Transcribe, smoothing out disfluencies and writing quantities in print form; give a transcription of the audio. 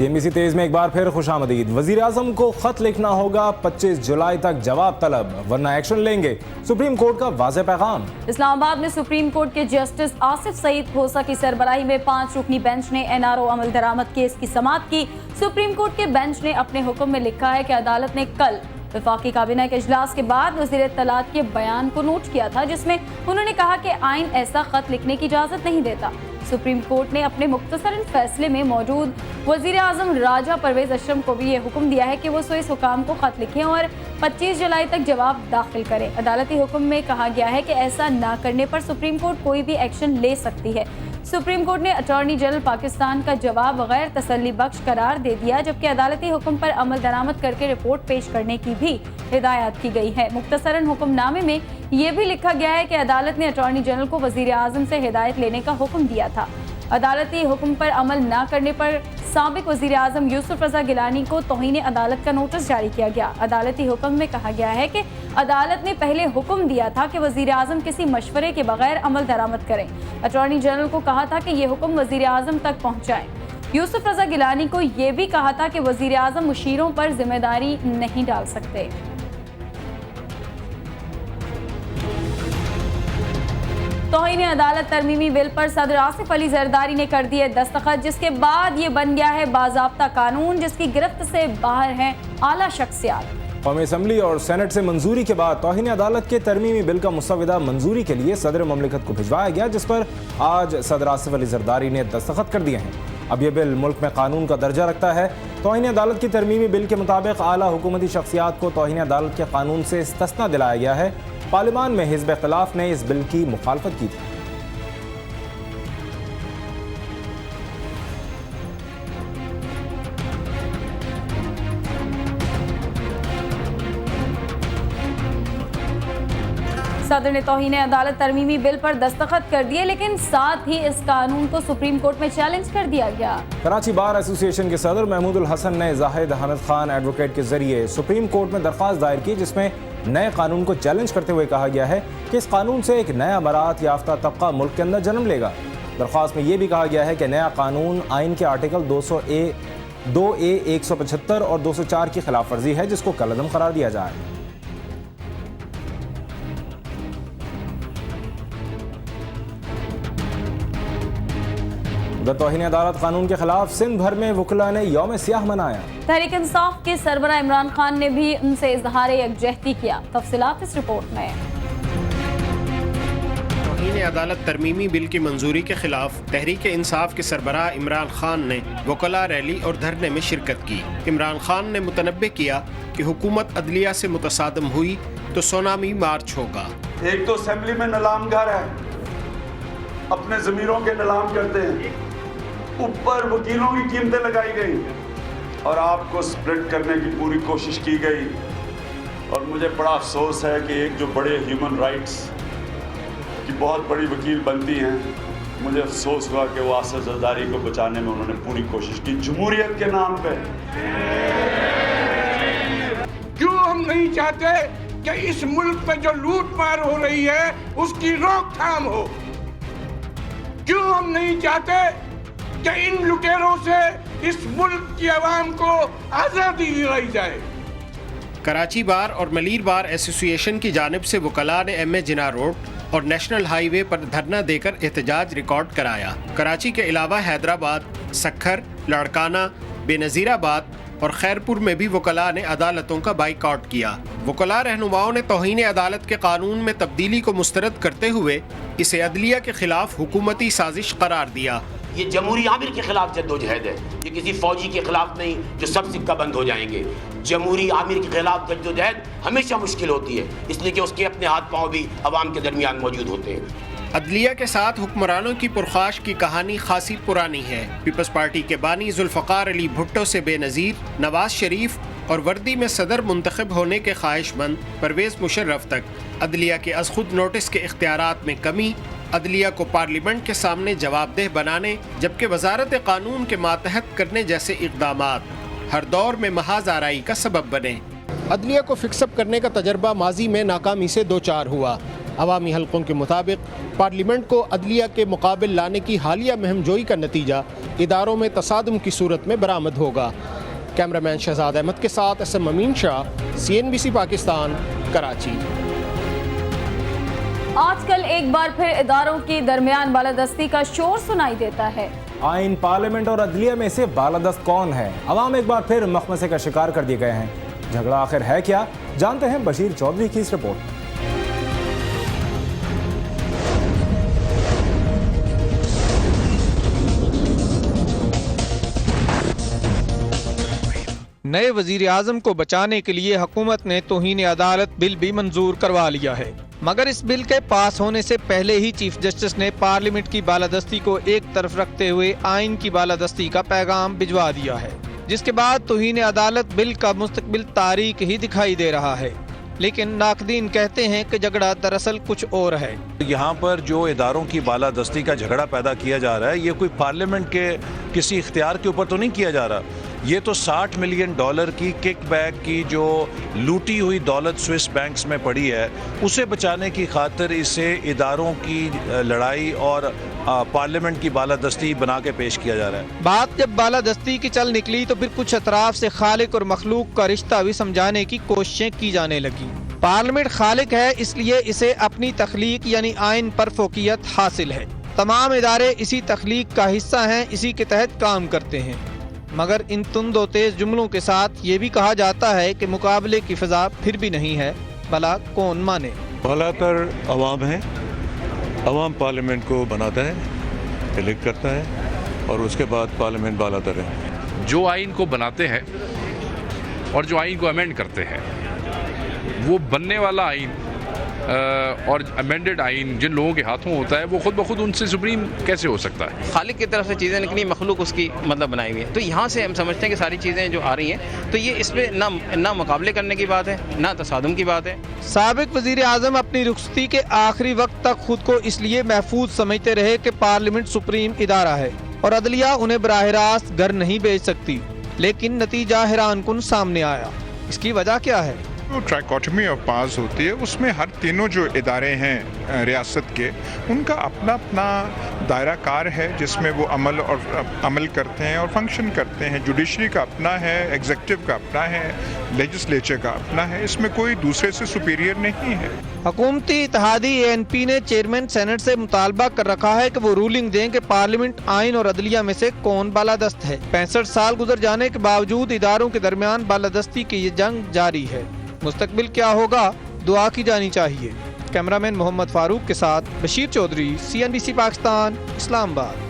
CNBC तेज में एक बार फिर खुश आमदीद। वजीर आजम को खत लिखना होगा, 25 जुलाई तक जवाब तलब वरना एक्शन लेंगे, सुप्रीम कोर्ट का वाज़ेह पैगाम। इस्लामाबाद में सुप्रीम कोर्ट के जस्टिस आसिफ सईद खोसा की सरबराही में 5 रुकनी बेंच ने NRO अमल दरामद केस की समाअत की। सुप्रीम कोर्ट के बेंच ने अपने हुक्म में लिखा है कि अदालत ने कल वफाकी काबीना के इजलास के बाद वज़ीर इत्तलात के बयान को नोट किया था, जिसमें उन्होंने कहा कि आइन ऐसा खत लिखने की इजाज़त नहीं देता। सुप्रीम कोर्ट ने अपने मुख्तसरन फैसले में मौजूद वज़ीर आज़म राजा परवेज़ अशरम को भी ये हुक्म दिया है कि वो सुइस हुकाम को खत लिखें और 25 जुलाई तक जवाब दाखिल करें। अदालती हुक्म में कहा गया है कि ऐसा ना करने पर सुप्रीम कोर्ट कोई भी एक्शन ले सकती है। सुप्रीम कोर्ट ने अटॉर्नी जनरल पाकिस्तान का जवाब गैर तसल्ली बख्श करार दे दिया, जबकि अदालती हुक्म पर अमल दरामद करके रिपोर्ट पेश करने की भी हिदायत की गई है। मुख्तसरन हुक्मनामे में ये भी लिखा गया है कि अदालत ने अटॉर्नी जनरल को वज़ीर आज़म से हिदायत लेने का हुक्म दिया था। अदालती हुक्म पर अमल न करने पर साबिक वज़ीर आज़म यूसुफ रज़ा गिलानी को तौहीन अदालत का नोटिस जारी किया गया। अदालती हुक्म में कहा गया है कि अदालत ने पहले हुक्म दिया था कि वज़ीर आज़म किसी मशवरे के बगैर अमल दरामद करें। अटॉर्नी जनरल को कहा था कि ये हुक्म वज़ीर आज़म तक पहुँचाएं। यूसुफ रज़ा गिलानी को ये भी कहा था कि वज़ीर आज़म मुशीरों पर जिम्मेदारी नहीं डाल सकते। तौहीन अदालत तरमीमी बिल पर सदर आसिफ अली जरदारी ने कर दिए दस्तखत, जिसके बाद ये बन गया है बाज़ाब्ता कानून, जिसकी गिरफ्त से बाहर हैं आला शख्सियात। कौमी असम्बली और सेनेट से मंजूरी के बाद तौहीन अदालत के तरमीमी बिल का मुसविदा मंजूरी के लिए सदर ममलिकत को भिजवाया गया, जिस पर आज सदर आसिफ अली जरदारी ने दस्तखत कर दिए हैं। अब यह बिल मुल्क में कानून का दर्जा रखता है। तौहीन अदालत की तरमीमी बिल के मुताबिक आला हुकूमती शख्सियात को तौहीन अदालत के कानून से इस्तिस्ना दिलाया गया है। पार्लियामान में हिज़्ब इख्तिलाफ ने इस बिल की मुखालफत की थी। सदर ने तौहीन अदालत तरमीमी बिल पर दस्तखत कर दिए, लेकिन साथ ही इस कानून को सुप्रीम कोर्ट में चैलेंज कर दिया गया। कराची बार एसोसिएशन के सदर महमूदुल हसन ने जाहिद हामिद खान एडवोकेट के जरिए सुप्रीम कोर्ट में दरख्वास्त दायर की, जिसमें नए कानून को चैलेंज करते हुए कहा गया है कि इस कानून से एक नया बरात याफ्ता तबका मुल्क के अंदर जन्म लेगा। दरख्वास्त में यह भी कहा गया है कि नया कानून आइन के आर्टिकल 2A 175 और 204 की खिलाफ वर्जी है, जिसको कलअदम करार दिया जाए। उधर तौहीन अदालत कानून के खिलाफ सिंध भर में वकला ने यौम सियाह मनाया। तहरीक इंसाफ के सरबराह इमरान खान ने भी उनसे इजहार यकजहती किया। तफसीलात इस रिपोर्ट में। तौहीन अदालत तरमीमी बिल की मंजूरी के खिलाफ तहरीक इंसाफ के सरबराह इमरान खान ने वकला रैली और धरने में शिरकत की। इमरान खान ने मुतनब्बे किया कि हुकूमत अदलिया से मुतसादम हुई तो सुनामी मार्च होगा। एक तो असेंबली में नलाम घर है, अपने ज़मीरों के नलाम करते हैं, ऊपर वकीलों की कीमतें लगाई गई और आपको स्प्लिट करने की पूरी कोशिश की गई। और मुझे बड़ा अफसोस है कि एक जो बड़े ह्यूमन राइट्स की बहुत बड़ी वकील बनती हैं, मुझे अफसोस हुआ कि वो आसिफ जरदारी को बचाने में उन्होंने पूरी कोशिश की जमहूरियत के नाम पे। क्यों हम नहीं चाहते कि इस मुल्क पे जो लूट मार हो रही है उसकी रोकथाम हो? क्यों हम नहीं चाहते कि इन लुटेरों से इस मुल्क की आवाम को आज़ादी दिलाई जाए? कराची बार और मलीर बार एसोसिएशन की जानिब से वकला ने MA जिना रोड और नेशनल हाईवे पर धरना देकर एहतजाज रिकॉर्ड कराया। कराची के अलावा हैदराबाद, सक्खर, लाड़काना, बेनज़ीराबाद और खैरपुर में भी वकला ने अदालतों का बाइकआउट किया। वकला रहनुमाओं ने तौहीन अदालत के कानून में तब्दीली को मुस्तरद करते हुए इसे अदलिया के खिलाफ हुकूमती साजिश करार दिया। ये जमहूरी आमिर के खिलाफ जद्दोजहद है, ये किसी फौजी के खिलाफ नहीं जो सब सिक्का बंद हो जाएंगे। जमहूरी आमिर के खिलाफ जद्दोजहद हमेशा मुश्किल होती है, इसलिए कि उसके अपने हाथ पांव भी अवाम के दरमियान मौजूद होते हैं। अदलिया के साथ हुक्मरानों की पुरखाश की कहानी खासी पुरानी है। पीपल्स पार्टी के बानी जुल्फ़कार अली भुट्टो से बेनज़ीर, नवाज शरीफ और वर्दी में सदर मुंतखब होने के ख्वाहिशमंद परवेज़ मुशर्रफ तक अदलिया के अज़ खुद नोटिस के इख्तियारात में कमी अदलिया को पार्लियामेंट के सामने जवाबदेह बनाने जबकि वजारत कानून के मातहत करने जैसे इक़दामात हर दौर में महाज आराई का सबब बने। अदलिया को फिक्सअप करने का तजर्बा माजी में नाकामी से दो चार हुआ। عوامی حلقوں کے مطابق پارلیمنٹ کو عدلیہ کے مقابل لانے کی حالیہ مہم جوئی کا نتیجہ اداروں میں تصادم کی صورت میں برآمد ہوگا۔ کیمرامین شہزاد احمد کے ساتھ SM امین شاہ، CNBC پاکستان، کراچی۔ آج کل ایک بار پھر اداروں کے درمیان بالادستی کا شور سنائی دیتا ہے۔ آئین، پارلیمنٹ اور عدلیہ میں سے بالادست کون ہے؟ عوام ایک بار پھر مخمصے کا شکار کر دیے گئے ہیں۔ جھگڑا آخر ہے کیا؟ جانتے ہیں بشیر چودھری کی اس رپورٹ۔ نئے وزیر اعظم کو بچانے کے لیے حکومت نے توہین عدالت بل بھی منظور کروا لیا ہے، مگر اس بل کے پاس ہونے سے پہلے ہی چیف جسٹس نے پارلیمنٹ کی بالادستی کو ایک طرف رکھتے ہوئے آئین کی بالادستی کا پیغام بھجوا دیا ہے، جس کے بعد توہین عدالت بل کا مستقبل تاریک ہی دکھائی دے رہا ہے۔ لیکن ناقدین کہتے ہیں کہ جھگڑا دراصل کچھ اور ہے۔ یہاں پر جو اداروں کی بالادستی کا جھگڑا پیدا کیا جا رہا ہے، یہ کوئی پارلیمنٹ کے کسی اختیار کے اوپر تو نہیں کیا جا رہا، یہ تو $60 ملین کی کک بیک کی جو لوٹی ہوئی دولت سوئس بینکس میں پڑی ہے، اسے بچانے کی خاطر اسے اداروں کی لڑائی اور پارلیمنٹ کی بالادستی بنا کے پیش کیا جا رہا ہے۔ بات جب بالادستی کی چل نکلی تو پھر کچھ اطراف سے خالق اور مخلوق کا رشتہ بھی سمجھانے کی کوششیں کی جانے لگی۔ پارلیمنٹ خالق ہے، اس لیے اسے اپنی تخلیق یعنی آئین پر فوقیت حاصل ہے۔ تمام ادارے اسی تخلیق کا حصہ ہیں، اسی کے تحت کام کرتے ہیں۔ مگر ان تند و تیز جملوں کے ساتھ یہ بھی کہا جاتا ہے کہ مقابلے کی فضا پھر بھی نہیں ہے، بھلا کون مانے؟ بالا تر عوام ہے، عوام پارلیمنٹ کو بناتا ہے، الیکٹ کرتا ہے، اور اس کے بعد پارلیمنٹ بالا تر ہے۔ جو آئین کو بناتے ہیں اور جو آئین کو امینڈ کرتے ہیں، وہ بننے والا آئین اور امینڈڈ آئین جن لوگوں کے ہاتھوں ہوتا ہے، وہ خود بخود ان سے سپریم کیسے ہو سکتا ہے؟ خالق کی طرف سے چیزیں نکلی، مخلوق اس کی بنائی ہوئی ہے، تو یہاں سے ہم سمجھتے ہیں کہ ساری چیزیں جو آ رہی ہیں تو یہ اس میں نہ مقابلے کرنے کی بات ہے، نہ تصادم کی بات ہے۔ سابق وزیر اعظم اپنی رخصتی کے آخری وقت تک خود کو اس لیے محفوظ سمجھتے رہے کہ پارلیمنٹ سپریم ادارہ ہے اور عدلیہ انہیں براہ راست گھر نہیں بھیج سکتی، لیکن نتیجہ حیران کن سامنے آیا۔ اس کی وجہ کیا ہے؟ جو ٹرائکوٹمی آف پاورز ہوتی ہے، اس میں ہر تینوں جو ادارے ہیں ریاست کے، ان کا اپنا اپنا دائرہ کار ہے جس میں وہ عمل کرتے ہیں اور فنکشن کرتے ہیں۔ جوڈیشری کا اپنا ہے، ایگزیکٹو کا اپنا ہے، لیجسلیچر کا اپنا ہے، اس میں کوئی دوسرے سے سپیریئر نہیں ہے۔ حکومتی اتحادی ANP نے چیئرمین سینٹ سے مطالبہ کر رکھا ہے کہ وہ رولنگ دیں کہ پارلیمنٹ، آئین اور عدلیہ میں سے کون بالادست ہے۔ 65 سال گزر جانے کے باوجود اداروں کے درمیان بالادستی کی یہ جنگ جاری ہے۔ مستقبل کیا ہوگا، دعا کی جانی چاہیے۔ کیمرامین محمد فاروق کے ساتھ بشیر چودھری، CNBC پاکستان، اسلام آباد۔